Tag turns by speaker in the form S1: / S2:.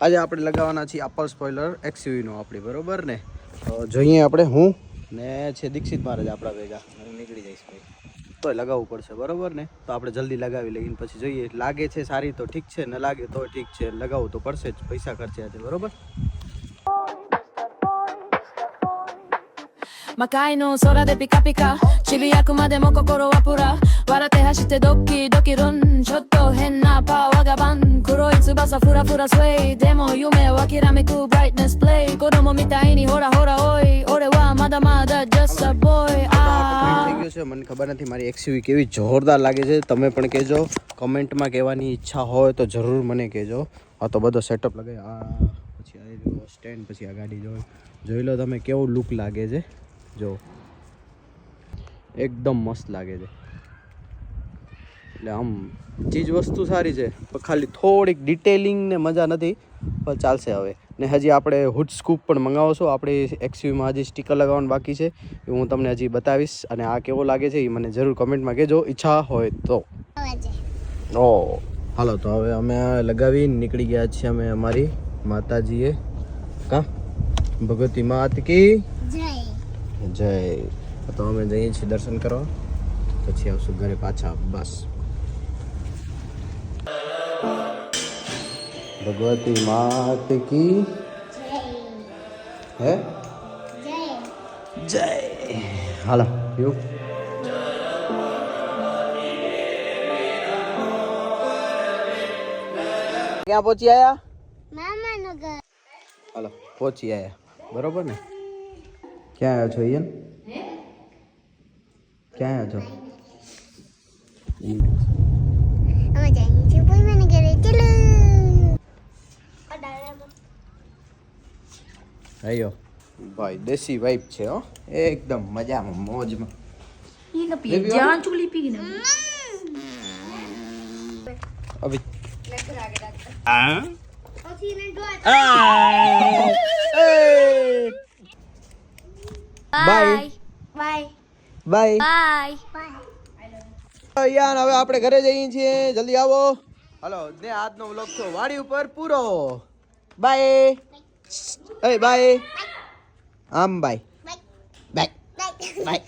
S1: આજે આપણે લગાવવાના છીએ આપલ સ્પોઇલર XUV નો આપણી, બરોબર ને? તો જોઈએ આપણે હું ને છે દીક્ષિત મહારાજ આપણા ભેગા. હું નીકળી જઈશ ભાઈ, તોય લગાવવું પડશે, બરોબર ને? તો આપણે જલ્દી લગાવી લઈને પછી જોઈએ. લાગે છે સારી તો ઠીક છે, ન લાગે તો ઠીક છે, લગાવવું તો પડશે જ, પૈસા ખર્ચ્યા છે, બરોબર?
S2: Makai no sora de pika pika Chibiyaku made mo kokoro wa pura Warate hashite doki doki run Chotto henna pa wagaban Kuroi tsubasa fura fura sway Demo yume wa kiramiku brightness play Kodomo mitai ni hora hora oi Ore wa mada mada just a boy
S1: થઈ ગયો છે. મને ખબર નથી મારી XUV કેવી જોરદાર લાગે છે, તમે પણ કહેજો કમેન્ટમાં. કહેવાની ઈચ્છા હોય તો જરૂર મને કહેજો. આ તો બધો સેટઅપ લગાવી, આ પછી આ સ્ટેન્ડ, પછી આ ગાડી જોઈ લો તમે કેવું લુક લાગે છે. જો એકદમ મસ્ત લાગે છે. એટલે આમ ચીજ વસ્તુ સારી છે, પણ ખાલી થોડીક ડિટેલિંગ ને મજા નથી, પણ ચાલશે હવે. ને હજી આપણે હુડ સ્કૂપ પણ મંગાવશો. આપણે XUVમાં હજી સ્ટીકર લગાવવાનું બાકી છે, એ હું તમને હજી બતાવીશ. અને આ કેવો લાગે છે એ મને જરૂર કમેન્ટમાં કહેજો, ઈચ્છા હોય તો. ઓ હાલો, તો હવે અમે લગાવી નીકળી ગયા છીએ અમે અમારી માતાજીએ. કા ભગવતી માત કી જય. તો અમે જઈએ છીએ દર્શન કરવા, પછી આવશું ઘરે પાછા. બસ, ભગવતી માત કી હે જય. હાલો યુ ક્યાં પહોંચી આયા? મામાનું ઘર. હાલો પહોંચી આયા, બરોબર ને? ક્યાં આવ્યો છો ઈયન? ક્યાં આવ્યો છો? આયો ભાઈ, દેશી વાઇબ છે હો, એકદમ મજામાં મોજમાં. અભી બાય બાય બાય. યાર હવે આપણે ઘરે જઈએ છીએ, જલ્દી આવો. હાલો ને, આજનો વ્લોગ તો વાડી ઉપર પૂરો. Bye bye. આમ બાય બાય બાય.